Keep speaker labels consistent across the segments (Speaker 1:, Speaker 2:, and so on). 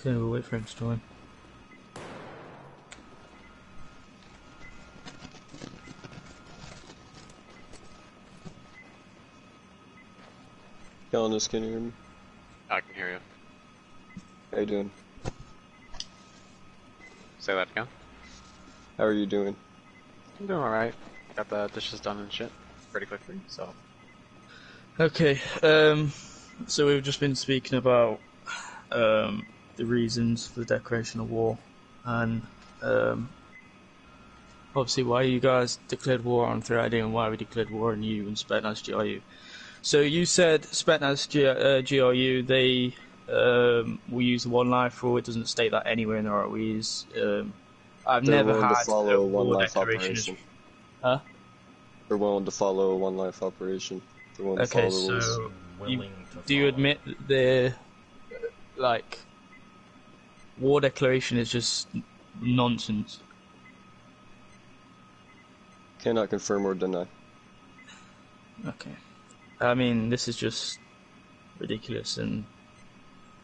Speaker 1: Okay, we'll wait for him to join.
Speaker 2: Yellinus, can you hear me?
Speaker 3: I can hear you.
Speaker 2: How you doing?
Speaker 3: Say that again.
Speaker 2: How are you doing?
Speaker 3: I'm doing alright. Got the dishes done and shit pretty quickly, so.
Speaker 1: Okay, so we've just been speaking about the reasons for the declaration of war, and obviously why you guys declared war on 3ID and why we declared war on you and Spetsnaz GRU. So you said Spetsnaz GRU, they will use the one life rule. It doesn't state that anywhere in the ROEs. I've
Speaker 2: They're
Speaker 1: never
Speaker 2: willing
Speaker 1: had
Speaker 2: to follow
Speaker 1: a
Speaker 2: a one
Speaker 1: war
Speaker 2: life
Speaker 1: declaration.
Speaker 2: operation.
Speaker 1: Huh?
Speaker 2: They're willing to follow a one life operation. They're willing to
Speaker 1: Okay,
Speaker 2: follow the rules.
Speaker 1: so do you admit that the war declaration is just nonsense?
Speaker 2: Cannot confirm or deny.
Speaker 1: Okay. I mean, this is just ridiculous, and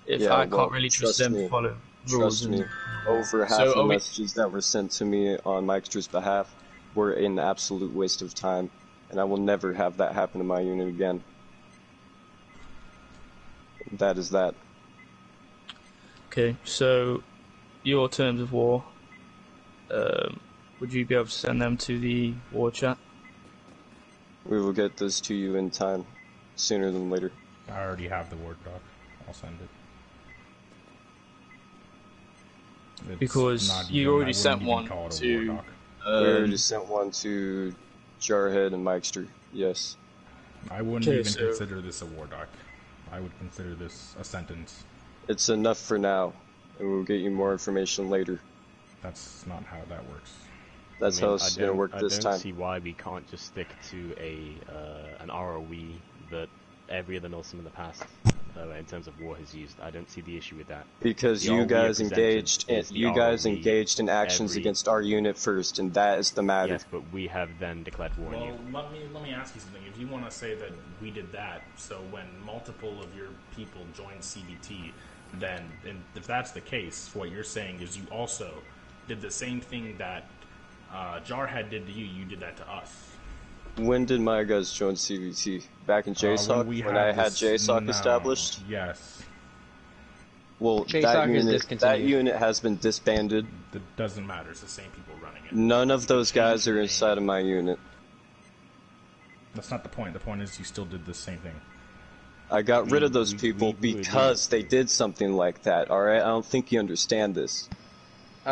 Speaker 1: if
Speaker 2: Yeah,
Speaker 1: I
Speaker 2: well,
Speaker 1: can't really trust them to follow rules.
Speaker 2: Trust me, over half the messages that were sent to me on Mikester's behalf were an absolute waste of time, and I will never have that happen to my unit again. That is that.
Speaker 1: Okay, so your terms of war, would you be able to send them to the war chat?
Speaker 2: We will get this to you in time, sooner than later.
Speaker 4: I already have the Word doc. I'll send it.
Speaker 1: Because you already sent one to...
Speaker 2: we already sent one to Jarhead and Mikester, yes.
Speaker 4: I wouldn't even consider this a war doc. I would consider this a sentence.
Speaker 2: It's enough for now, and we'll get you more information later.
Speaker 4: That's not how that works.
Speaker 2: That's how it's going to work this time.
Speaker 5: I don't see why we can't just stick to an ROE that every other Milsim in the past, in terms of war, has used. I don't see the issue with that.
Speaker 2: Because you guys engaged in actions against our unit first, and that is the matter.
Speaker 5: Yes, but we have then declared war on you.
Speaker 4: Well, let me ask you something. If you want to say that we did that, so when multiple of your people joined CBT, then, and if that's the case, what you're saying is you also did the same thing that Jarhead did to you, you did that to us.
Speaker 2: When did my guys join CBT? Back in JSOC? When I had JSOC established?
Speaker 4: Yes.
Speaker 2: Well, that unit has been disbanded.
Speaker 4: That doesn't matter, it's the same people running it.
Speaker 2: None of those guys are inside of my unit.
Speaker 4: That's not the point. The point is you still did the same thing.
Speaker 2: I got rid of those people because they did something like that, alright? I don't think you understand this.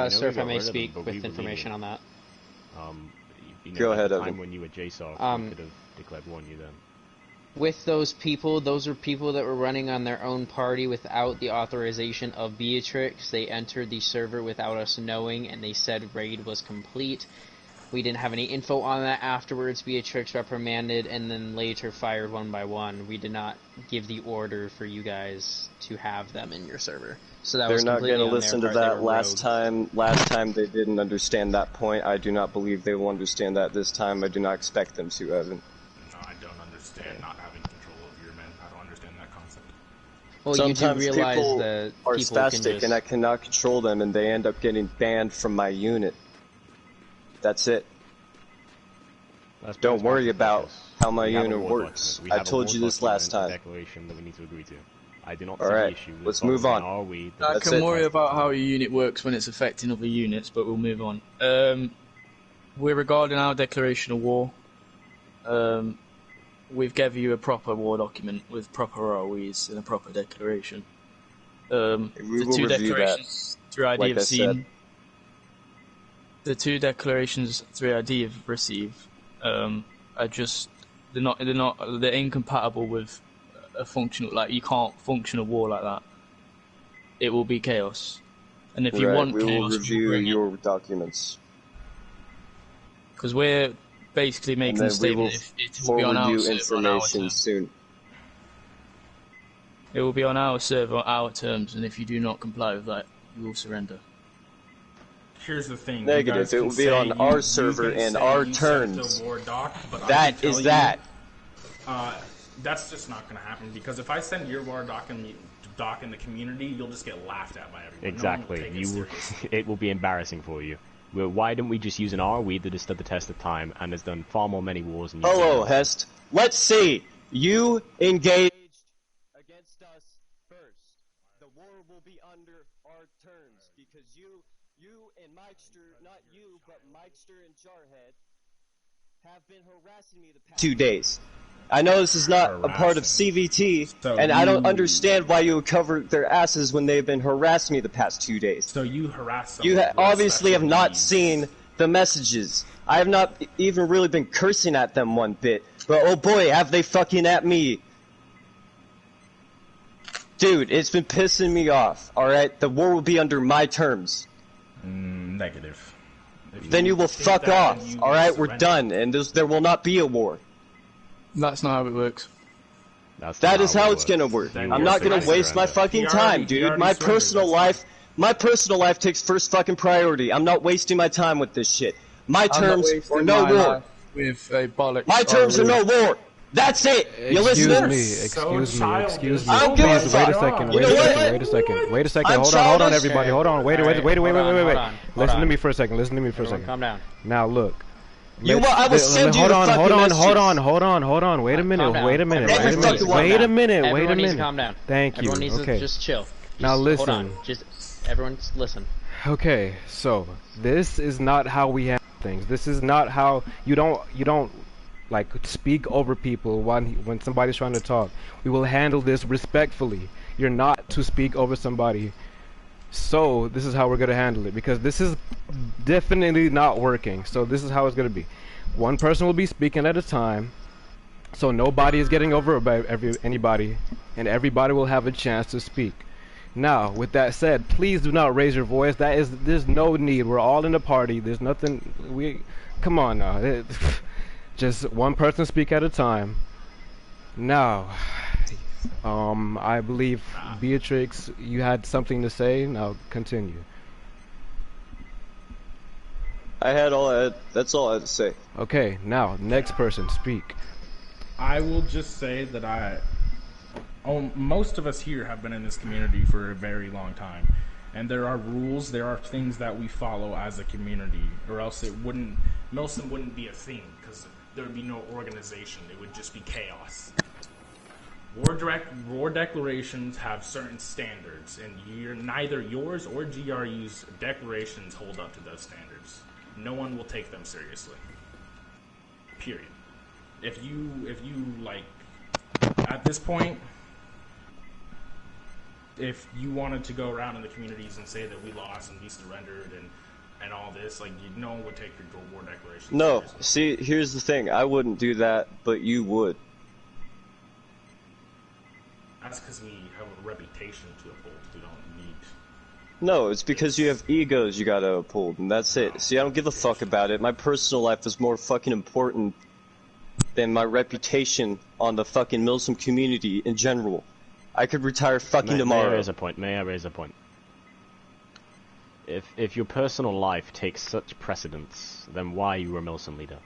Speaker 6: Sir, if I may speak with information on that.
Speaker 2: Go ahead, Evan.
Speaker 5: When you were JSOC, we could have declared war on you then.
Speaker 6: With those people, those are people that were running on their own party without the authorization of Beatrix. They entered the server without us knowing, and they said raid was complete. We didn't have any info on that afterwards. Beatrix reprimanded and then later fired one by one. We did not give the order for you guys to have them in your server. So that
Speaker 2: They're
Speaker 6: was
Speaker 2: not going to listen to that.
Speaker 6: Last
Speaker 2: time they didn't understand that point. I do not believe they will understand that this time. I do not expect them to, Evan.
Speaker 4: No, I don't understand not having control of your men. I don't understand that concept.
Speaker 6: Well,
Speaker 2: sometimes
Speaker 6: you do realize
Speaker 2: people
Speaker 6: that
Speaker 2: are
Speaker 6: people
Speaker 2: spastic, and I cannot control them, and they end up getting banned from my unit. That's it. Don't worry about how my unit works. I told you this last time.
Speaker 5: Declaration that we need to agree to. I do not
Speaker 2: see the
Speaker 5: issue.
Speaker 2: Let's move on.
Speaker 1: I can worry about how your unit works when it's affecting other units, but we'll move on. We're regarding our declaration of war. We've given you a proper war document with proper ROEs and a proper declaration. The two declarations 3ID have seen. The two declarations 3ID have received are just they're incompatible with a functional, like, you can't function a war like that. It will be chaos, and if you want chaos,
Speaker 2: we will review your documents
Speaker 1: because we're basically making a statement. It will be on our server
Speaker 2: soon.
Speaker 1: It will be on our server, our terms, and if you do not comply with that, you will surrender.
Speaker 4: Here's the thing.
Speaker 2: Negative. It will be on our server and our terms.
Speaker 4: War doc, but
Speaker 2: that is that.
Speaker 4: That's just not going to happen, because if I send your war doc in the community, you'll just get laughed at by everyone.
Speaker 5: Exactly.
Speaker 4: No
Speaker 5: it will be embarrassing for you. Well, why don't we just use an ROE that has stood the test of time and has done far more many wars than you?
Speaker 2: Hello, Hest. Let's see. You engaged against us first. The war will be under our terms because you and Mikester, not you, but Mikester and Jarhead have been harassing me the past 2 days. I know this is not a part of CVT, and I don't understand why you would cover their asses when they've been harassing me the past 2 days.
Speaker 4: So you harass them.
Speaker 2: You obviously have not seen the messages. I have not even really been cursing at them one bit, but oh boy, have they fucking at me. Dude, it's been pissing me off, alright? The war will be under my terms.
Speaker 4: Negative.
Speaker 2: Then you will fuck off, alright? We're done, and there will not be a war.
Speaker 1: That's not how it works.
Speaker 2: That is how it's gonna work. I'm not gonna waste my fucking time, dude. My personal life takes first fucking priority. I'm not wasting my time with this shit. My terms or no war.
Speaker 1: With a bollocks.
Speaker 2: My terms or no war. That's it. You listening?
Speaker 7: Excuse me.
Speaker 2: I don't give a fuck.
Speaker 7: Wait a second. Hold on, everybody. Hold on. Wait. Listen to me for a second.
Speaker 6: Calm down.
Speaker 7: Now look.
Speaker 2: I will send you the fucking messages.
Speaker 7: Hold on. Wait a minute.
Speaker 6: Everyone needs to calm down.
Speaker 7: Thank you.
Speaker 6: Everyone needs to just chill.
Speaker 7: Now listen.
Speaker 6: Hold on. Just everyone listen.
Speaker 7: Okay, so this is not how we handle things. This is not how you don't like speak over people when somebody's trying to talk. We will handle this respectfully. You're not to speak over somebody. So this is how we're gonna handle it, because this is definitely not working. So this is how it's gonna be. One person will be speaking at a time, so nobody is getting over by anybody, and everybody will have a chance to speak. Now, with that said, please do not raise your voice. There's no need. We're all in a party. There's nothing. Come on now. Just one person speak at a time. Now, I believe Beatrix, you had something to say. Now continue.
Speaker 2: That's all I had to say.
Speaker 7: Okay, now next person speak.
Speaker 4: I will just say that most of us here have been in this community for a very long time, and there are rules, there are things that we follow as a community, or else Milsim wouldn't be a thing, because there would be no organization. It would just be chaos. War declarations have certain standards, and neither yours or GRU's declarations hold up to those standards. No one will take them seriously. Period. If you like, at this point, if you wanted to go around in the communities and say that we lost and we surrendered and all this, like, no one would take your war declaration seriously.
Speaker 2: See, here's the thing. I wouldn't do that, but you would.
Speaker 4: That's because we have a reputation to uphold. We don't need...
Speaker 2: No, it's because you have egos you gotta uphold, and that's it. See, I don't give a fuck about it. My personal life is more fucking important than my reputation on the fucking Milsim community in general. I could retire fucking tomorrow.
Speaker 5: May I raise a point? If your personal life takes such precedence, then why are you a Milsim leader?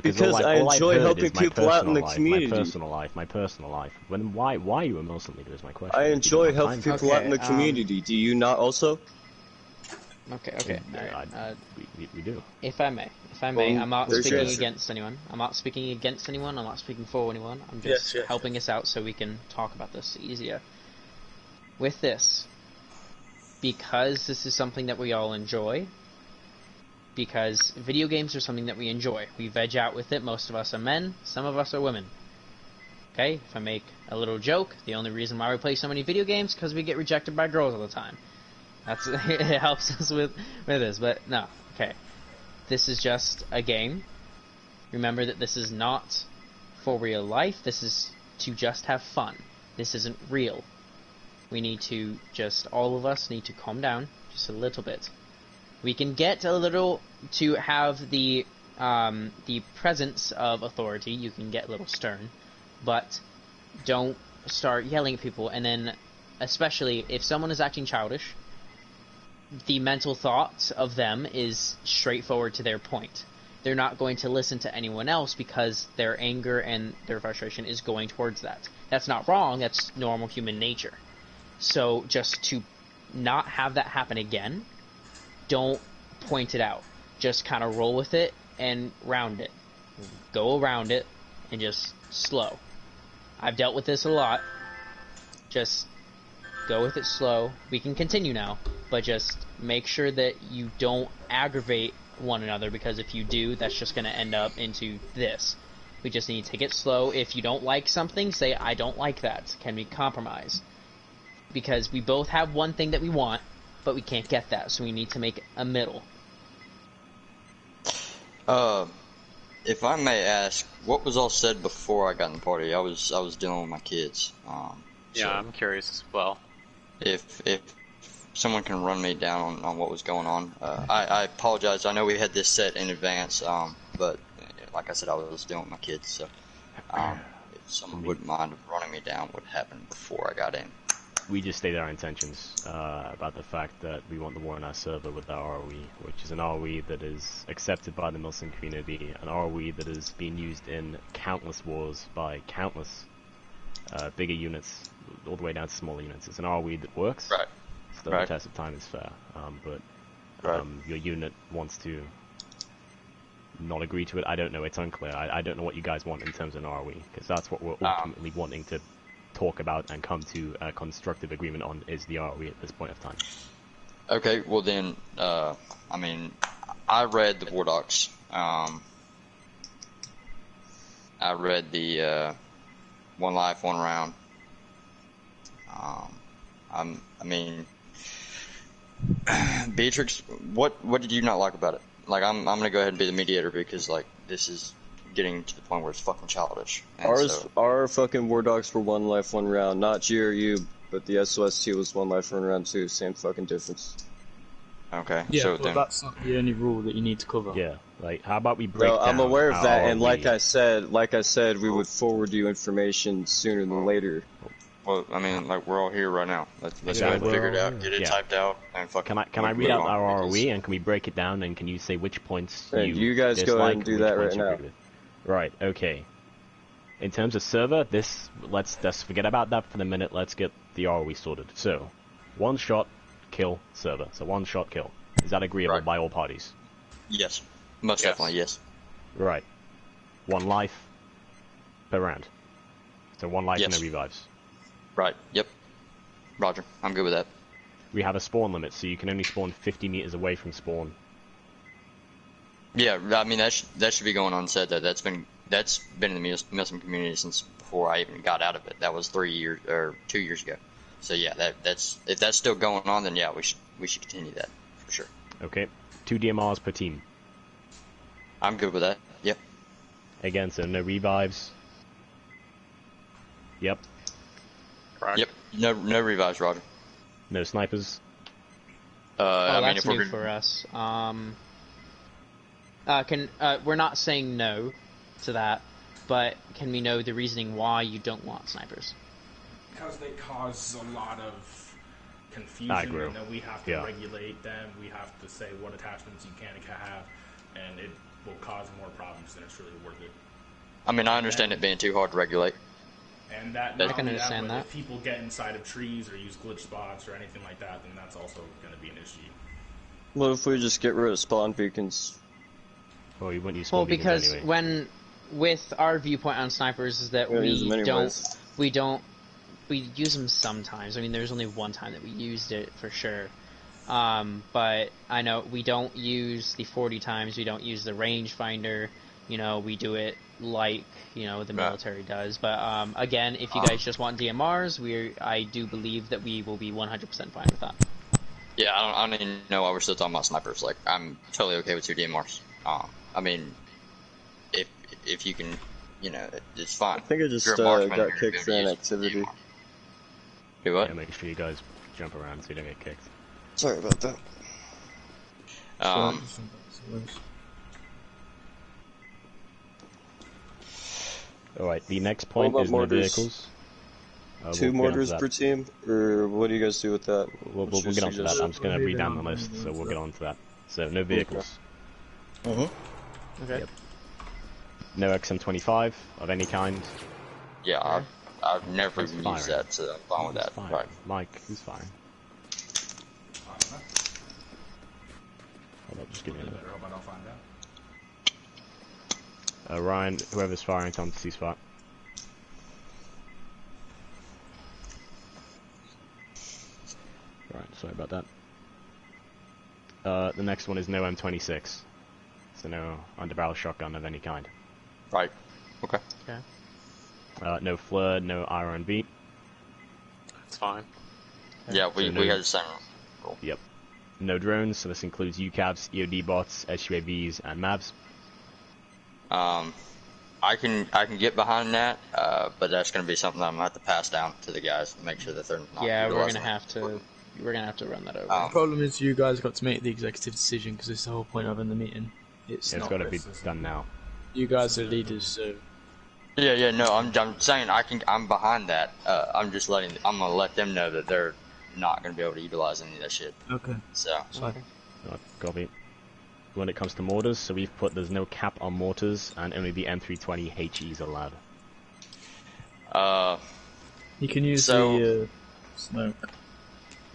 Speaker 2: Because I enjoy helping people out in the community.
Speaker 5: My personal life. Why are you a Milsim leader is my question.
Speaker 2: I enjoy helping people out in the community. Do you not also?
Speaker 6: Okay. Alright.
Speaker 5: We do.
Speaker 6: If I may, I'm not speaking against anyone. I'm not speaking for anyone. I'm just helping us out so we can talk about this easier. With this, because this is something that we all enjoy, because video games are something that we enjoy. We veg out with it. Most of us are men, some of us are women. Okay, if I make a little joke, the only reason why we play so many video games is because we get rejected by girls all the time. It helps us with this, but no. Okay, this is just a game. Remember that this is not for real life. This is to just have fun. This isn't real. We need to all of us need to calm down just a little bit. We can get a little to have the presence of authority. You can get a little stern, but don't start yelling at people. And then, especially if someone is acting childish, the mental thought of them is straightforward to their point. they're not going to listen to anyone else because their anger and their frustration is going towards that. That's not wrong, that's normal human nature. So just to not have that happen again, don't point it out. Just kind of roll with it and round it. Go around it and just slow. I've dealt with this a lot. Just go with it slow. We can continue now, but just make sure that you don't aggravate one another, because if you do, that's just going to end up into this. We just need to take it slow. If you don't like something, say, I don't like that. Can we compromise? Because we both have one thing that we want, but we can't get that, so we need to make a middle.
Speaker 2: If I may ask, what was all said before I got in the party? I was dealing with my kids.
Speaker 3: Yeah, so I'm curious as well.
Speaker 2: If someone can run me down on what was going on. I apologize. I know we had this set in advance, but like I said, I was dealing with my kids, so if someone wouldn't mind running me down what happened before I got in.
Speaker 5: We just stated our intentions about the fact that we want the war on our server with our ROE, which is an ROE that is accepted by the Milsim community, an ROE that is being used in countless wars by countless bigger units, all the way down to smaller units. It's an ROE that works.
Speaker 2: Right.
Speaker 5: So the test of time is fair, but your unit wants to not agree to it. I don't know, it's unclear. I don't know what you guys want in terms of an ROE, because that's what we're ultimately wanting to talk about and come to a constructive agreement on, is the ROE at this point of time.
Speaker 2: Okay, well then, I mean, I read the War Docs. I read the one life, one round. I mean, Beatrix, what did you not like about it? Like, I'm gonna go ahead and be the mediator, because like this is getting to the point where it's fucking childish.
Speaker 8: Our fucking War Dogs were one life, one round. Not GRU, but the SOST was one life, one round too. Same fucking difference.
Speaker 2: Okay.
Speaker 1: Yeah,
Speaker 2: so
Speaker 1: but
Speaker 2: then,
Speaker 1: that's not the only rule that you need to cover.
Speaker 5: Yeah, like, how about we break down
Speaker 8: I'm aware of that, and like
Speaker 5: ROE?
Speaker 8: I said, we would forward you information sooner than later.
Speaker 2: well, I mean, like, we're all here right now. Let's go
Speaker 5: Yeah,
Speaker 2: ahead and figure it
Speaker 5: well,
Speaker 2: out, get it
Speaker 5: yeah.
Speaker 2: typed out, and fucking.
Speaker 5: Can I read
Speaker 2: move
Speaker 5: out
Speaker 2: on,
Speaker 5: our ROE,
Speaker 2: because-
Speaker 5: and can we break it down, and can you say which points
Speaker 8: You guys go
Speaker 5: dislike
Speaker 8: ahead and do
Speaker 5: which
Speaker 8: that
Speaker 5: points
Speaker 8: right
Speaker 5: you
Speaker 8: now.
Speaker 5: agree with? Right, okay. In terms of server, let's just forget about that for the minute. Let's get the ROE sorted. So, one shot, kill server. So one shot, kill. Is that agreeable
Speaker 2: Right.
Speaker 5: by all parties?
Speaker 2: Yes, most definitely, yes.
Speaker 5: Right. One life per round. So one life and
Speaker 2: Yes.
Speaker 5: no revives.
Speaker 2: Right. Yep. Roger. I'm good with that.
Speaker 5: We have a spawn limit, so you can only spawn 50 meters away from spawn.
Speaker 2: Yeah, I mean that should be going on said that that's been in the Muslim community since before I even got out of it. That was 2 years ago. So yeah, that's if that's still going on, then yeah, we should continue that for sure.
Speaker 5: Okay. 2 DMRs per team.
Speaker 2: I'm good with that. Yep.
Speaker 5: Again, so no revives. Yep.
Speaker 3: Correct.
Speaker 2: Yep. No revives, Roger.
Speaker 5: No snipers.
Speaker 2: I mean,
Speaker 6: That's
Speaker 2: if we're
Speaker 6: new
Speaker 2: gonna,
Speaker 6: for us. We're not saying no to that, but can we know the reasoning why you don't want snipers?
Speaker 4: Because they cause a lot of
Speaker 5: I
Speaker 4: confusion,
Speaker 5: agree.
Speaker 4: and then we have to
Speaker 5: Yeah.
Speaker 4: regulate them. We have to say what attachments you can and can't have, and it will cause more problems than it's really worth it.
Speaker 2: I mean, I understand it being too hard to regulate.
Speaker 4: And that,
Speaker 2: I
Speaker 4: not
Speaker 6: can
Speaker 4: only
Speaker 6: understand
Speaker 4: but
Speaker 6: that.
Speaker 4: if people get inside of trees or use glitch spots or anything like that, then that's also going to be an issue.
Speaker 8: What if we just get rid of spawn beacons?
Speaker 5: Well, you wouldn't use
Speaker 6: Well,
Speaker 5: spawn beacons
Speaker 6: because
Speaker 5: anyway.
Speaker 6: with our viewpoint on snipers is that
Speaker 8: We don't use them anyways.
Speaker 6: we use them sometimes. I mean, there's only one time that we used it for sure. But I know we don't use the 40 times. We don't use the rangefinder. You know, we do it like, you know, the military does. But again, if you guys just want DMRs, I do believe that we will be 100% fine with that.
Speaker 2: Yeah, I don't even know why we're still talking about snipers. Like, I'm totally okay with 2 DMRs. I mean, if you can, you know, it's fine.
Speaker 8: I think I just
Speaker 2: If you're a marksman,
Speaker 8: got
Speaker 2: you're
Speaker 8: kicked
Speaker 2: gonna
Speaker 8: for
Speaker 2: use
Speaker 8: inactivity.
Speaker 2: DMR. Do what?
Speaker 5: Yeah, make sure you guys jump around so you don't get kicked.
Speaker 8: Sorry about that.
Speaker 5: Alright, the next point
Speaker 8: about
Speaker 5: is no
Speaker 8: mortars?
Speaker 5: vehicles. We'll
Speaker 8: 2
Speaker 5: get onto
Speaker 8: mortars
Speaker 5: that.
Speaker 8: per team, or what do you guys do with that?
Speaker 5: We'll
Speaker 8: What's
Speaker 5: get
Speaker 8: your
Speaker 5: onto that.
Speaker 8: suggestion?
Speaker 5: I'm just going to read down the list, so we'll get onto that. So, no vehicles.
Speaker 3: Okay.
Speaker 5: Yep. No XM25 of any kind.
Speaker 9: Yeah, I've never
Speaker 5: Who's
Speaker 9: used
Speaker 5: firing?
Speaker 9: that, so I'm fine with that.
Speaker 5: Firing?
Speaker 9: Right.
Speaker 5: Mike, who's firing?
Speaker 4: I don't know.
Speaker 5: Hold on, just give me a minute.
Speaker 4: Better hope I don't find out.
Speaker 5: Ryan, whoever's firing, tell them to cease fire. Right, sorry about that. The next one is no M26. So no underbarrel shotgun of any kind.
Speaker 9: Right. Okay.
Speaker 5: No FLIR, no IRNB.
Speaker 3: That's fine.
Speaker 9: Yeah, we
Speaker 5: So no-
Speaker 9: had the same rule.
Speaker 5: Yep. No drones, so this includes UCAVs, EOD bots, SUAVs, and MAVs.
Speaker 9: I can get behind that, but that's going to be something I'm going to have to pass down to the guys to make sure that they're not.
Speaker 6: Yeah, we're
Speaker 9: utilizing
Speaker 6: gonna have to run that over.
Speaker 1: The problem is you guys got to make the executive decision because it's the whole point of having the meeting. It's
Speaker 5: It's
Speaker 1: not.
Speaker 5: got to be done now.
Speaker 1: You guys are leaders, so
Speaker 9: Yeah, no, I'm saying I'm behind that. I'm gonna let them know that they're not gonna be able to utilize any of that shit.
Speaker 1: okay.
Speaker 9: So,
Speaker 5: Copy. When it comes to mortars, so we've put there's no cap on mortars, and only the M320 HEs are allowed.
Speaker 1: You can use
Speaker 9: So-
Speaker 1: the smoke.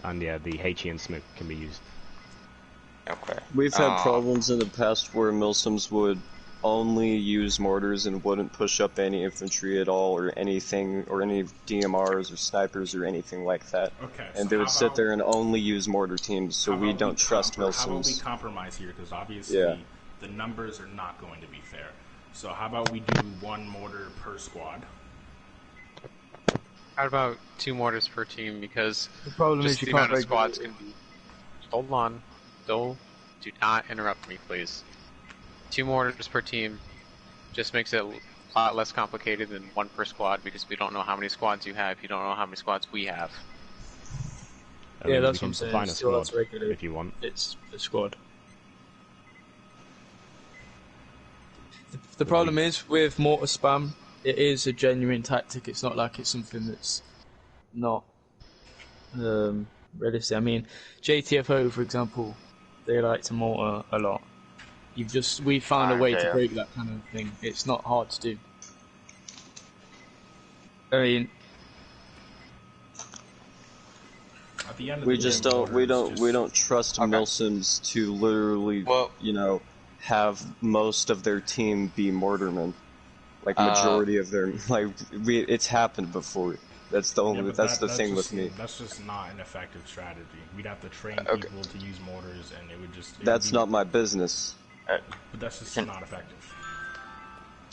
Speaker 5: And yeah, the HE and smoke can be used.
Speaker 9: okay.
Speaker 8: We've had problems in the past where Milsims would only use mortars and wouldn't push up any infantry at all, or anything, or any DMRs or snipers or anything like that.
Speaker 4: Okay.
Speaker 8: And
Speaker 4: so
Speaker 8: they would
Speaker 4: how
Speaker 8: sit
Speaker 4: about-
Speaker 8: there and only use mortar teams, so
Speaker 4: how
Speaker 8: we
Speaker 4: about
Speaker 8: don't trust
Speaker 4: How about we
Speaker 8: Milsims.
Speaker 4: compromise here? Because obviously
Speaker 8: Yeah.
Speaker 4: the numbers are not going to be fair. So how about we do one mortar per squad?
Speaker 3: How about 2 mortars per team? Because
Speaker 1: The problem
Speaker 3: just
Speaker 1: is you
Speaker 3: the
Speaker 1: can't
Speaker 3: amount of
Speaker 1: regulate
Speaker 3: squads can be. Hold on. Do not interrupt me, please. 2 mortars per team just makes it a lot less complicated than 1 per squad because we don't know how many squads you have. You don't know how many squads we have.
Speaker 5: I
Speaker 1: Yeah,
Speaker 5: mean,
Speaker 1: that's
Speaker 5: we can
Speaker 1: what I'm saying,
Speaker 5: define a
Speaker 1: still that's
Speaker 5: squad
Speaker 1: regular.
Speaker 5: if you want.
Speaker 1: It's a squad. The problem is with mortar spam, it is a genuine tactic. It's not like it's something that's not realistic. I mean, JTFO, for example, they like to mortar a lot. We found a way to
Speaker 9: Okay.
Speaker 1: break that kind of thing. It's not hard to do. I mean,
Speaker 4: At the end of
Speaker 8: We
Speaker 4: the
Speaker 8: just
Speaker 4: day,
Speaker 8: don't
Speaker 4: mortars
Speaker 8: we don't trust
Speaker 9: Okay.
Speaker 8: Milsims to literally
Speaker 9: Well-
Speaker 8: have most of their team be mortarmen. Like majority of their it's happened before. That's the only
Speaker 4: Yeah, but
Speaker 8: that's the
Speaker 4: that's
Speaker 8: thing
Speaker 4: just,
Speaker 8: with me.
Speaker 4: That's just not an effective strategy. We'd have to train
Speaker 9: Okay.
Speaker 4: people to use mortars, and it would just. it would
Speaker 8: That's
Speaker 4: be-
Speaker 8: not my business.
Speaker 4: But that's just not effective.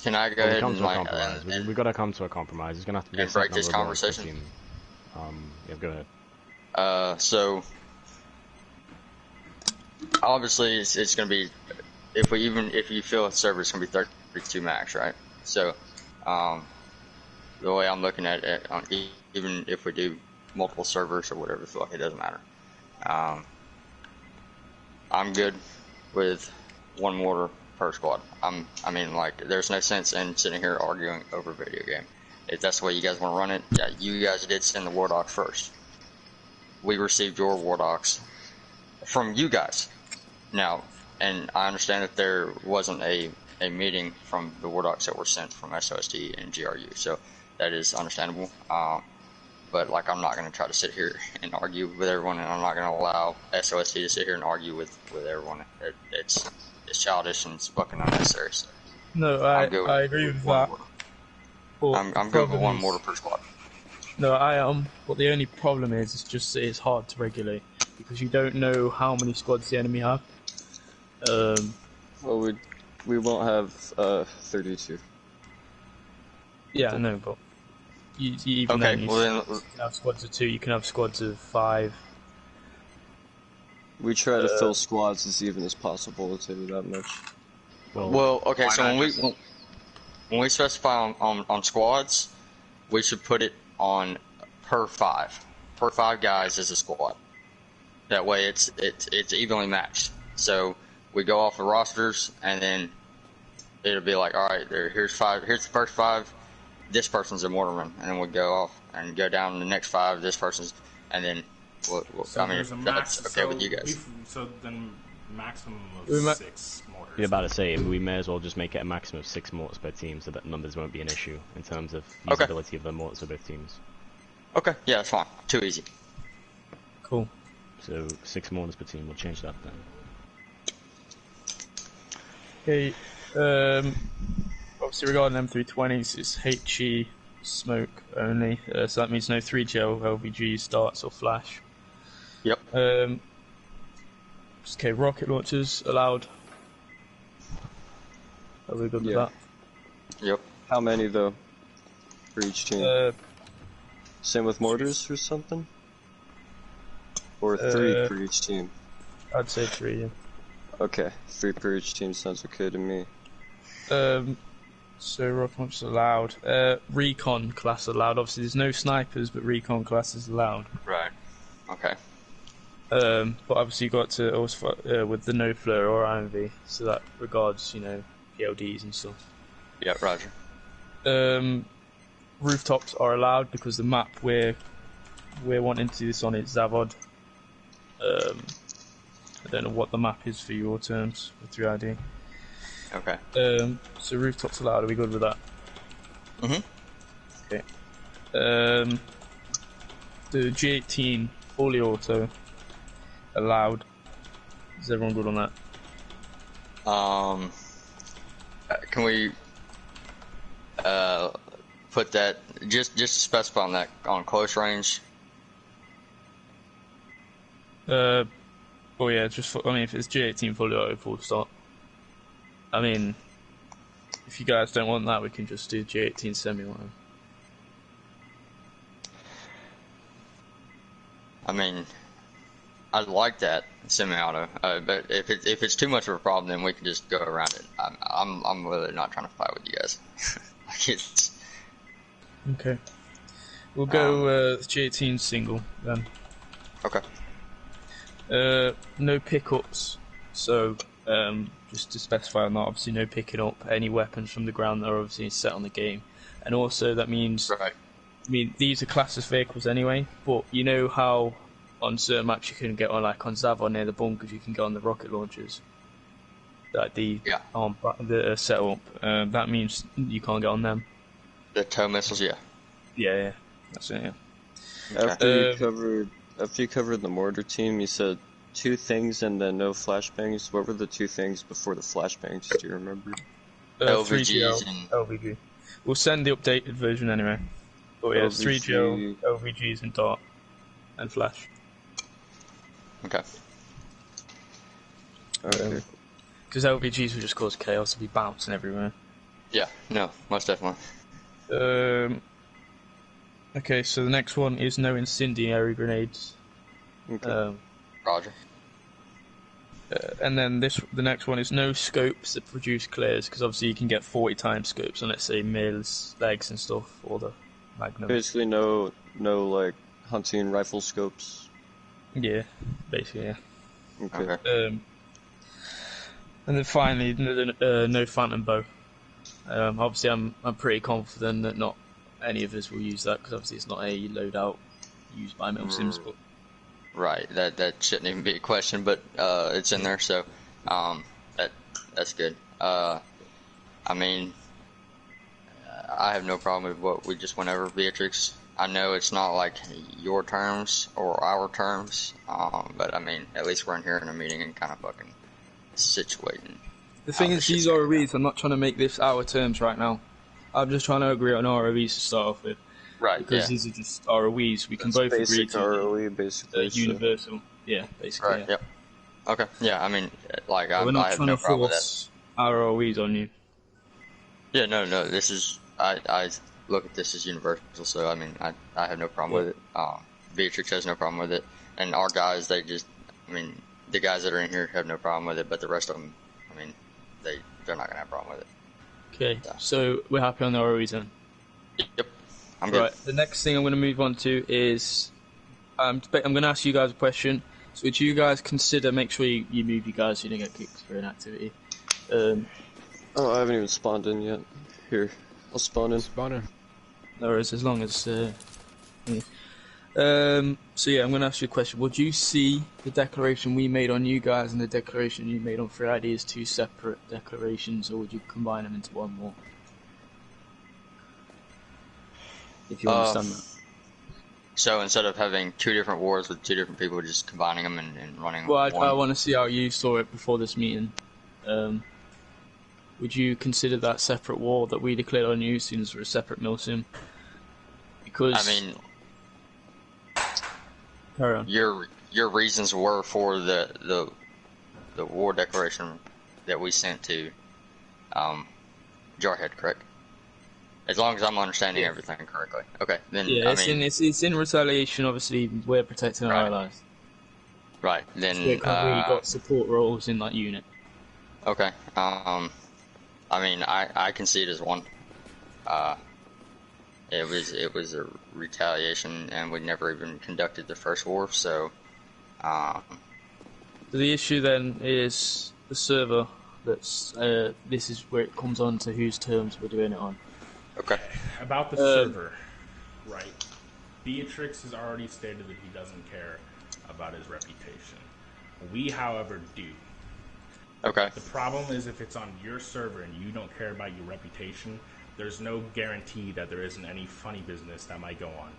Speaker 9: Can I go
Speaker 5: Well, we
Speaker 9: ahead
Speaker 5: come
Speaker 9: and
Speaker 5: to a
Speaker 9: like
Speaker 5: compromise. We've got to come to a compromise. It's gonna have to be a
Speaker 9: and break
Speaker 5: set
Speaker 9: this
Speaker 5: number of rounds per
Speaker 9: conversation?
Speaker 5: team. Yeah, go ahead.
Speaker 9: So obviously it's going to be if you feel a server, it's going to be 32 max, right? So the way I'm looking at it, even if we do multiple servers or whatever the fuck, it doesn't matter. I'm good with 1 mortar per squad. I mean, like, there's no sense in sitting here arguing over a video game. If that's the way you guys want to run it, yeah, you guys did send the War Docs first. We received your War Docs from you guys. Now, and I understand that there wasn't a meeting from the War Docs that were sent from SOST and GRU, so that is understandable. But, like, I'm not going to try to sit here and argue with everyone, and I'm not going to allow SOST to sit here and argue with everyone. It's childish and it's fucking unnecessary. So
Speaker 1: no, I agree with that. But
Speaker 9: I'm good with
Speaker 1: problem
Speaker 9: 1
Speaker 1: is-
Speaker 9: mortar per squad.
Speaker 1: No, I am. But the only problem is, it's hard to regulate because you don't know how many squads the enemy have.
Speaker 8: Well, we won't have 32.
Speaker 1: Yeah, I know, but you even
Speaker 9: Okay,
Speaker 1: then, you
Speaker 9: well then,
Speaker 1: can have squads of 2. You can have squads of 5.
Speaker 8: We try to fill squads as even as possible. I'll tell you that much.
Speaker 9: well, okay.
Speaker 3: Why
Speaker 9: So
Speaker 3: not
Speaker 9: when we specify on squads, we should put it on per 5. Per 5 guys is a squad. That way, it's evenly matched. So we go off the rosters, and then it'll be like, all right, here's 5. Here's the first 5. This person's a mortarman, and then we go off and go down to the next 5. This person's, and then I mean,
Speaker 4: there's a max.
Speaker 9: that's okay with you guys.
Speaker 4: So then maximum of 6 mortars.
Speaker 5: You're about to say, we may as well just make it a maximum of 6 mortars per team so that numbers won't be an issue in terms of usability of the mortars for both teams.
Speaker 9: Okay, yeah, that's fine. Too easy.
Speaker 1: Cool.
Speaker 5: So 6 mortars per team, we'll change that then.
Speaker 1: Okay, obviously regarding M320s, it's HE smoke only, so that means no 3GL, LVG, darts or flash.
Speaker 9: Yep.
Speaker 1: Okay, rocket launchers allowed. Are we good with that?
Speaker 9: Yep.
Speaker 8: How many though? For each team? Same with mortars or something? Or 3 for each team?
Speaker 1: I'd say 3, yeah.
Speaker 8: Okay, 3 per each team sounds okay to me.
Speaker 1: So rocket launchers allowed. Recon class allowed. Obviously there's no snipers, but recon class is allowed.
Speaker 9: Right. Okay.
Speaker 1: But obviously you got to also with the no flare or IMV, so that regards, you know, PLDs and stuff.
Speaker 9: Yeah, roger.
Speaker 1: Rooftops are allowed because the map we're wanting to do this on is Zavod. I don't know what the map is for your terms with 3ID.
Speaker 9: Okay.
Speaker 1: So rooftops allowed. Are we good with that?
Speaker 9: Mhm.
Speaker 1: Okay. The G18 fully auto allowed. Is everyone good on that?
Speaker 9: Can we put that just to specify on that on close range?
Speaker 1: Oh yeah, I mean, if it's G18 fully auto, full stop. I mean, if you guys don't want that, we can just do G18 semi-auto.
Speaker 9: I mean, I'd like that semi-auto, but if it's too much of a problem, then we can just go around it. I'm really not trying to fight with you guys. Like it's
Speaker 1: okay. We'll go G18 single then.
Speaker 9: Okay.
Speaker 1: No pickups. So just to specify on that, obviously no picking up any weapons from the ground that are obviously set on the game, and also that means.
Speaker 9: Right.
Speaker 1: I mean, these are classed as vehicles anyway, but you know how on certain maps you can get on, like on Zavon near the bunkers, you can get on the rocket launchers. Like the setup. That means you can't get on them.
Speaker 9: The tow missiles, yeah.
Speaker 1: Yeah, that's it. Yeah.
Speaker 8: Okay. After you covered the mortar team, you said 2 things and then no flashbangs. What were the 2 things before the flashbangs? Do you remember?
Speaker 9: LVGs and
Speaker 1: LVG. We'll send the updated version anyway. But yeah, it's 3GL, LVGs and dart and flash.
Speaker 9: Okay.
Speaker 8: Okay.
Speaker 1: Because LVGs will just cause chaos, it'll be bouncing everywhere.
Speaker 9: Yeah, no, most definitely.
Speaker 1: Okay, so the next one is no incendiary grenades.
Speaker 8: Okay.
Speaker 9: Roger.
Speaker 1: And then the next one is no scopes that produce clears, because obviously you can get 40 times scopes on, let's say, mills, legs and stuff, or the Magnum.
Speaker 8: Basically no like hunting rifle scopes.
Speaker 1: Yeah, basically, yeah.
Speaker 8: Okay.
Speaker 1: And then finally, no phantom bow. Obviously, I'm pretty confident that not any of us will use that, because obviously it's not a loadout used by Milsims, but
Speaker 9: right, that shouldn't even be a question, but it's in there, so that's good. I mean, I have no problem with what we just went over, Beatrix. I know it's not like your terms or our terms, but I mean, at least we're in here in a meeting and kind of fucking situating.
Speaker 1: The thing is, these ROVs, I'm not trying to make this our terms right now. I'm just trying to agree on ROVs to start off with.
Speaker 9: Right,
Speaker 1: because these are just ROVs. We can both agree to
Speaker 8: ROE, basically.
Speaker 1: Universal. Yeah, basically.
Speaker 9: Right,
Speaker 1: yeah.
Speaker 9: Yep. Okay, yeah, I mean, like, I
Speaker 1: We're not
Speaker 9: have
Speaker 1: trying
Speaker 9: no
Speaker 1: to
Speaker 9: problem with
Speaker 1: force our ROVs on you.
Speaker 9: Yeah, no, this is, I look at this as universal, so I mean, I have no problem with it. Beatrix has no problem with it, and our guys, they just, I mean, the guys that are in here have no problem with it, but the rest of them, I mean, they're not gonna have a problem with it.
Speaker 1: Okay, so we're happy on the ROVs then?
Speaker 9: Yep, I'm good.
Speaker 1: Right, the next thing I'm going to move on to is, I'm going to ask you guys a question. So would you guys consider, make sure you move you guys so you don't get kicked for an activity.
Speaker 8: Oh, I haven't even spawned in yet. Here, I'll spawn in.
Speaker 7: Spawner.
Speaker 1: No worries, as long as... So yeah, I'm going to ask you a question. Would you see the declaration we made on you guys and the declaration you made on Free ID as two separate declarations, or would you combine them into one more? If you understand that.
Speaker 9: So instead of having two different wars with two different people, just combining them and running
Speaker 1: Well,
Speaker 9: one?
Speaker 1: I want to see how you saw it before this meeting. Would you consider that separate war that we declared on you, seeing as we're a separate milsim? Because
Speaker 9: I mean,
Speaker 1: carry on.
Speaker 9: Your reasons were for the war declaration that we sent to Jarhead, correct? As long as I'm understanding everything correctly. Okay, then
Speaker 1: Yeah,
Speaker 9: it's
Speaker 1: in retaliation. Obviously, we're protecting our allies.
Speaker 9: Right. Then
Speaker 1: So we got support roles in that unit.
Speaker 9: Okay. I mean, I can see it as one. It was a retaliation, and we never even conducted the first war, so.
Speaker 1: So the issue then is the server. That's this is where it comes on to whose terms we're doing it on.
Speaker 9: Okay.
Speaker 4: About the server, right? Beatrix has already stated that he doesn't care about his reputation. We, however, do.
Speaker 9: Okay.
Speaker 4: The problem is if it's on your server and you don't care about your reputation, there's no guarantee that there isn't any funny business that might go on.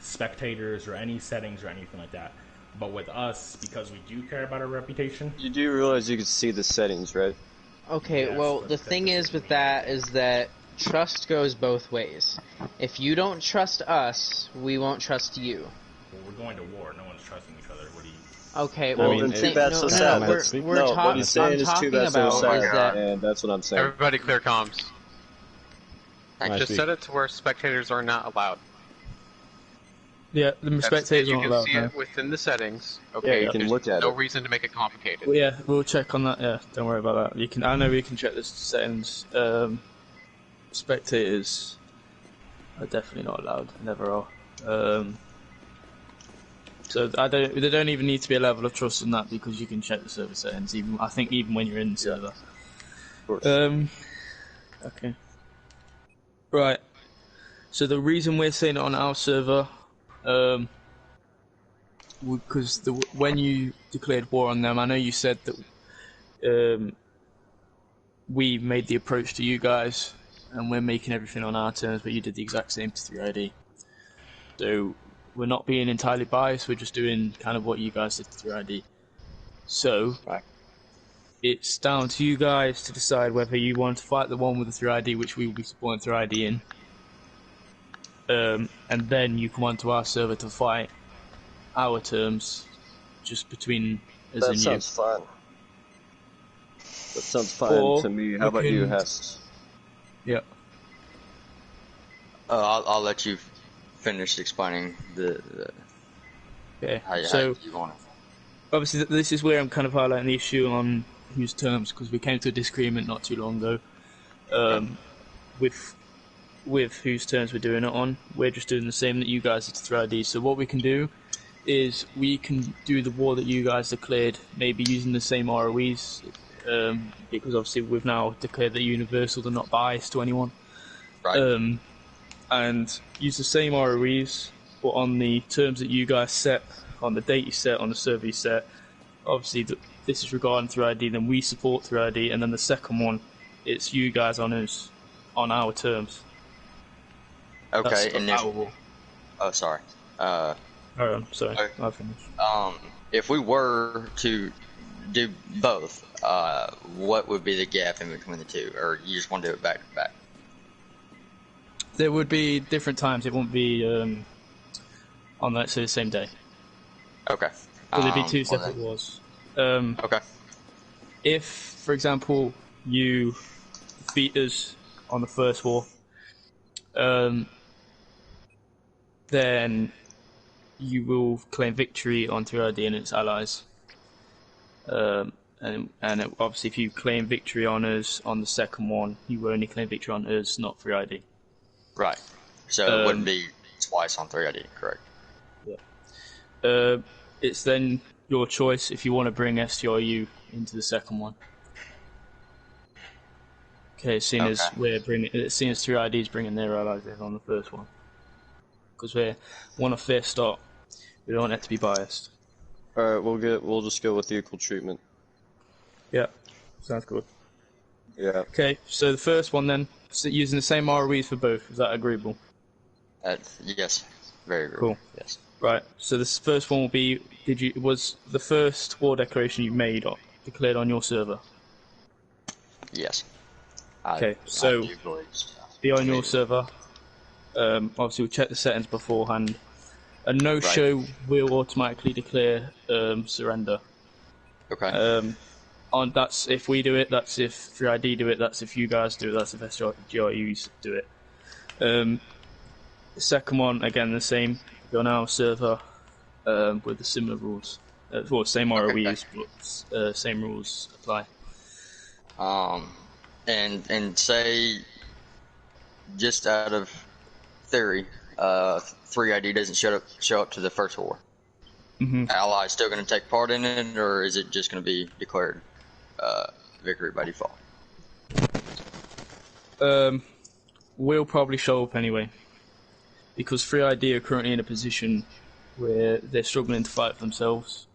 Speaker 4: Spectators or any settings or anything like that. But with us, because we do care about our reputation...
Speaker 8: You do realize you can see the settings, right?
Speaker 6: Okay,
Speaker 4: Yes,
Speaker 6: well,
Speaker 4: but
Speaker 6: the
Speaker 4: that
Speaker 6: thing
Speaker 4: doesn't
Speaker 6: is with
Speaker 4: mean-
Speaker 6: that is that trust goes both ways. If you don't trust us, we won't trust you.
Speaker 4: Well, we're going to war. No one's trusting each other. What do you...
Speaker 6: Okay, well,
Speaker 8: then
Speaker 6: the
Speaker 8: too
Speaker 6: thing,
Speaker 8: bad,
Speaker 6: no,
Speaker 8: so
Speaker 6: no,
Speaker 8: sad.
Speaker 6: no,
Speaker 8: That's-
Speaker 6: we're
Speaker 8: no, what
Speaker 6: talking.
Speaker 8: he's saying
Speaker 6: I'm
Speaker 8: is too
Speaker 6: talking
Speaker 8: bad, so
Speaker 6: about
Speaker 8: sad,
Speaker 6: is that
Speaker 8: and that's what I'm saying.
Speaker 3: Everybody clear comms. I
Speaker 5: Nice
Speaker 3: just
Speaker 5: speak.
Speaker 3: set it to where spectators are not allowed.
Speaker 1: Yeah, the spectators
Speaker 3: you
Speaker 1: aren't
Speaker 3: can
Speaker 1: allowed.
Speaker 3: see
Speaker 1: No.
Speaker 3: it within the settings. Okay,
Speaker 8: you can
Speaker 3: there's
Speaker 8: look at
Speaker 3: no
Speaker 8: it.
Speaker 3: reason to make it complicated.
Speaker 1: Well, yeah, we'll check on that. Yeah, don't worry about that. You can. I know we can check the settings. Spectators are definitely not allowed. Never are. So they don't even need to be a level of trust in that because you can check the server settings. I think even when you're in the server.
Speaker 8: Of course.
Speaker 1: Okay. Right. So the reason we're saying it on our server, because when you declared war on them, I know you said that we made the approach to you guys, and we're making everything on our terms, but you did the exact same to 3ID. So we're not being entirely biased, we're just doing kind of what you guys did to 3ID. So, it's down to you guys to decide whether you want to fight the one with the 3ID, which we will be supporting 3ID in, and then you come onto our server to fight our terms, just between us
Speaker 8: That
Speaker 1: and you.
Speaker 8: sounds fun. That sounds fine
Speaker 1: Or
Speaker 8: to me.
Speaker 1: we
Speaker 8: How about you,
Speaker 1: can-
Speaker 8: Hest?
Speaker 1: Yeah.
Speaker 9: I'll let you finish explaining the
Speaker 1: Okay.
Speaker 9: how
Speaker 1: So
Speaker 9: you want it.
Speaker 1: obviously this is where I'm kind of highlighting the issue on whose terms, because we came to a disagreement not too long ago with whose terms we're doing it on. We're just doing the same that you guys did to 3ID. So what we can do is we can do the war that you guys declared, maybe using the same ROEs, because obviously we've now declared that Universal are not biased to anyone.
Speaker 9: Right.
Speaker 1: And use the same ROEs, but on the terms that you guys set, on the date you set, on the server you set. Obviously, this is regarding 3ID, then we support 3ID, and then the second one, it's you guys on us, on our terms.
Speaker 9: Okay,
Speaker 1: That's
Speaker 9: and
Speaker 1: our war.
Speaker 9: oh, sorry.
Speaker 1: Carry on, sorry,
Speaker 9: Okay.
Speaker 1: I'll finish.
Speaker 9: If we were to do both, what would be the gap in between the two, or you just want to do it back to back?
Speaker 1: There would be different times, it won't be on, let's say, the same day.
Speaker 9: Okay.
Speaker 1: So there'd be two
Speaker 9: well
Speaker 1: separate
Speaker 9: then-
Speaker 1: wars.
Speaker 9: Okay.
Speaker 1: If, for example, you defeat us on the first war, then you will claim victory on 3ID and its allies. And obviously, if you claim victory on us on the second one, you will only claim victory on us, not 3ID.
Speaker 9: Right. So it wouldn't be twice on 3ID, correct?
Speaker 1: It's then your choice if you want to bring STRU into the second one. Okay, seeing as 3ID is bringing their allies in on the first one, because we're one of their start We don't want it to be biased.
Speaker 8: All right, we'll just go with the equal treatment.
Speaker 1: Yeah, sounds good.
Speaker 8: Yeah.
Speaker 1: Okay, so the first one then, using the same ROEs for both. Is that agreeable?
Speaker 9: Yes, very agreeable.
Speaker 1: Cool.
Speaker 9: Yes.
Speaker 1: Right. So this first one will be: was the first war declaration you made declared on your server?
Speaker 9: Yes.
Speaker 1: Okay, so be on your server. Obviously, we'll check the settings beforehand. A no-show will automatically declare surrender.
Speaker 9: Okay.
Speaker 1: That's if we do it. That's if 3ID do it. That's if you guys do it. That's if SGRUs do it. The second one, again, the same. Be on our server with the similar rules. Well, same ROEs, but same rules apply.
Speaker 9: And say, just out of theory, 3ID doesn't show up to the first war.
Speaker 1: Mm-hmm.
Speaker 9: Ally still going to take part in it, or is it just going to be declared victory by default?
Speaker 1: We'll probably show up anyway, because 3ID are currently in a position where they're struggling to fight for themselves.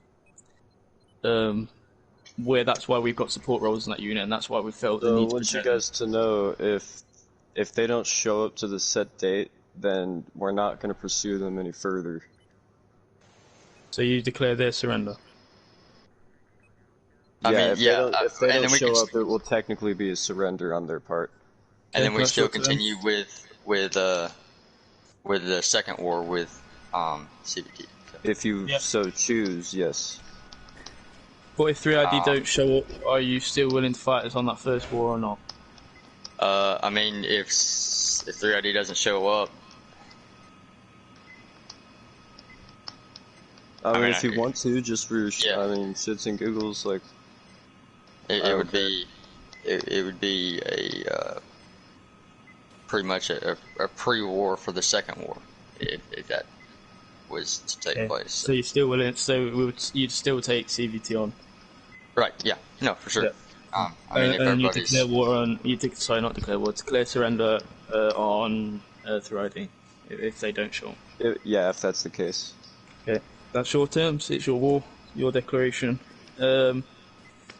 Speaker 1: Where that's why we've got support roles in that unit, and that's why we felt the need
Speaker 8: to. I want you guys to know if they don't show up to the set date, then we're not going to pursue them any further.
Speaker 1: So you declare their surrender.
Speaker 8: If they don't show up, it will technically be a surrender on their part.
Speaker 9: And then we still continue with the second war with CVT.
Speaker 8: If you so choose, yes.
Speaker 1: But if 3ID don't show up, are you still willing to fight us on that first war or not?
Speaker 9: I mean, if 3ID doesn't show up,
Speaker 8: I mean, if you want to, just for I mean, shits and giggles, like
Speaker 9: it would be a pretty much a pre-war for the second war if that was to take place.
Speaker 1: So you're still willing? So you'd still take CVT on?
Speaker 9: Right. Yeah. No, for sure.
Speaker 1: Yeah.
Speaker 9: I mean, if
Speaker 1: and you
Speaker 9: everybody's...
Speaker 1: declare war on. Not declare war. Declare surrender on 3ID if they don't show.
Speaker 8: Yeah, if that's the case.
Speaker 1: Okay. That's your terms, it's your war, your declaration. And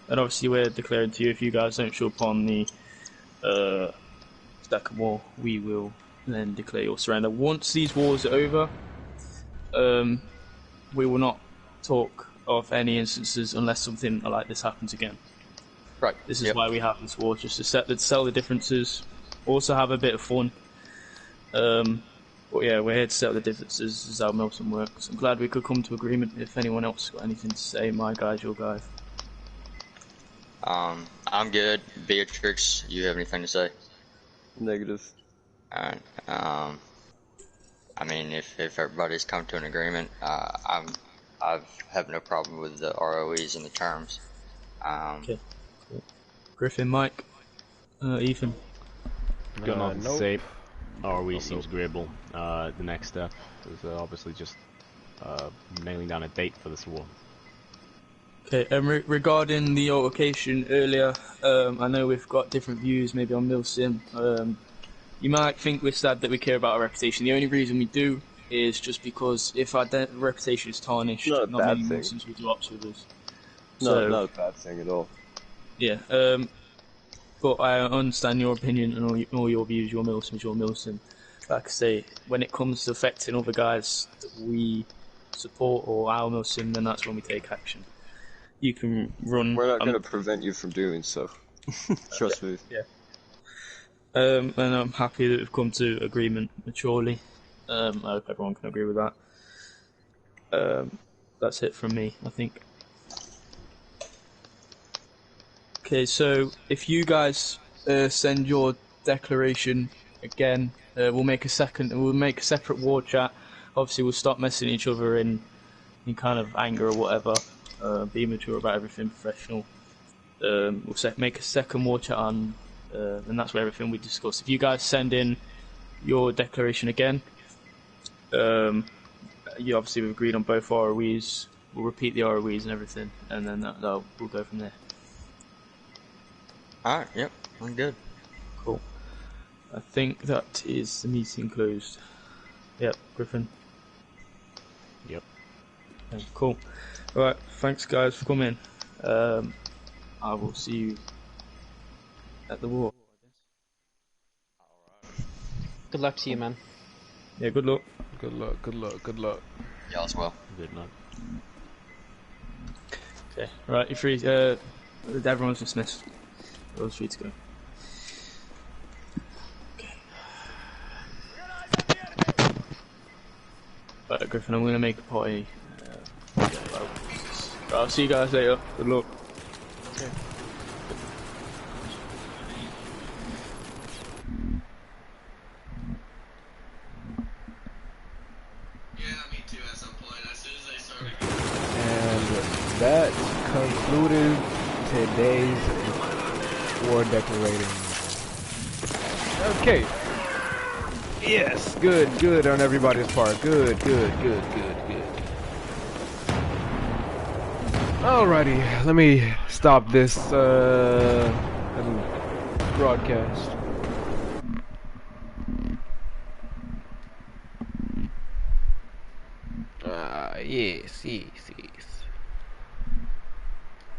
Speaker 1: obviously we're declaring to you, if you guys don't show up on the stack of war, we will then declare your surrender. Once these wars are over, we will not talk of any instances unless something like this happens again.
Speaker 9: Right.
Speaker 1: This is why we have this war, just to settle the differences, also have a bit of fun. But yeah, we're here to settle the differences. This is how Milsim works. I'm glad we could come to agreement. If anyone else got anything to say, my guys, your guys.
Speaker 9: I'm good. Beatrix, you have anything to say?
Speaker 8: Negative.
Speaker 9: Alright. I mean, if everybody's come to an agreement, I have no problem with the ROEs and the terms.
Speaker 1: Okay. Cool. Griffin, Mike, Ethan.
Speaker 5: Got nothing to say. ROE seems agreeable. The next step is obviously just nailing down a date for this war.
Speaker 1: Okay, regarding the altercation earlier, I know we've got different views maybe on Milsim. You might think we're sad that we care about our reputation. The only reason we do is just because if our reputation is tarnished, not many Milsims will do ops with us.
Speaker 8: No, not a bad thing at all.
Speaker 1: Yeah, but I understand your opinion and all your views. Your Milsim is your Milsim. Like I say, when it comes to affecting other guys that we support or our Milsim, then that's when we take action. You can run.
Speaker 8: We're not going to prevent you from doing so. Trust me.
Speaker 1: Yeah. And I'm happy that we've come to agreement maturely. I hope everyone can agree with that. That's it from me, I think. Okay, so if you guys send your declaration again, we'll make a separate war chat. Obviously, we'll stop messing each other in kind of anger or whatever. Be mature about everything, professional. We'll make a second war chat on, and that's where everything we discuss. If you guys send in your declaration again, you obviously we've agreed on both ROEs. We'll repeat the ROEs and everything, and then we'll go from there.
Speaker 9: Alright, yep, I'm good.
Speaker 1: Cool. I think that is the meeting closed. Yep, Griffin.
Speaker 5: Yep.
Speaker 1: Yeah, cool. Alright, thanks guys for coming. I will see you at the war.
Speaker 6: Good luck to you, man.
Speaker 1: Yeah, good luck.
Speaker 7: Good luck, good luck, good luck.
Speaker 9: Y'all as well.
Speaker 5: Good luck.
Speaker 1: Okay, right, you're free. Everyone's dismissed. Everyone's free to go. Right, Griffin, I'm gonna make a party. I'll see you guys later. Good luck.
Speaker 6: Okay.
Speaker 7: And that concluded today's war declaration. Okay. Yes, good on everybody's part. Good. Alrighty, let me stop this broadcast.